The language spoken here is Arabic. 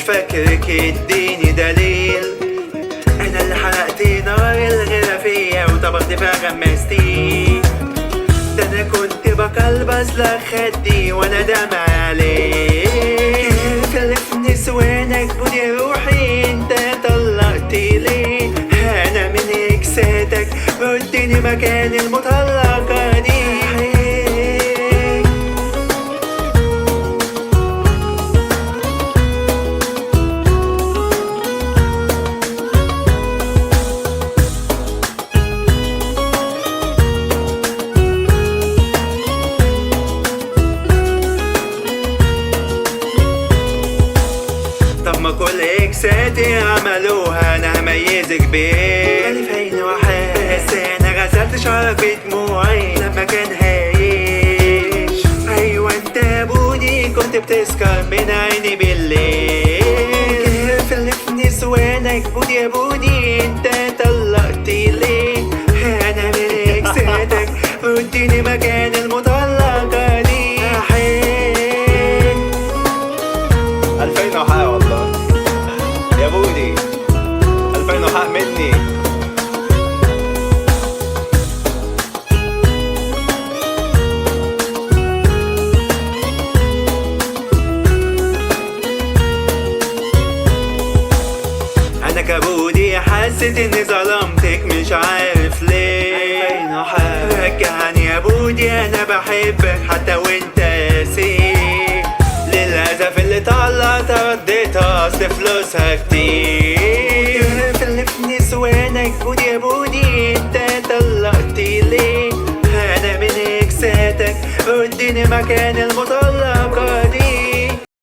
فاكرك اديني دليل. انا اللي حرقت نار الغيرة فيا وطبخت فيها غمستي. ده انا كنت بكلبس لخدي وانا دمع عليك. كلفني سوانك ودي روحي انت طلقتي ليه؟ انا من اكساتك ردني مكان المطلقة دي. طب ما كل اكساتي عملوها انا هميزك بيه. 2001 بس انا غسلت شعرك بدموعي لما كان هايش. ايوه انت ابوني كنت بتسكر من عيني بالليل. فلفني سوانك بودي يا بودي انت طلقتي ليه؟ انا من اكساتك رديني مكان المطلقة دي. 2000 وحق والله يا بودي، 2000 وحق مني. انا كبودي حسيت اني ظلمتك مش عارف ليه. رجعني يا بودي انا بحبك حتى وانت قاسي. للأسف اللي طلعت رديتها اصل فلوسها كتير. فلفني سوانك بودي يا بودي انت طلقتي ليه؟ انا من اكساتك رديني مكان المطار.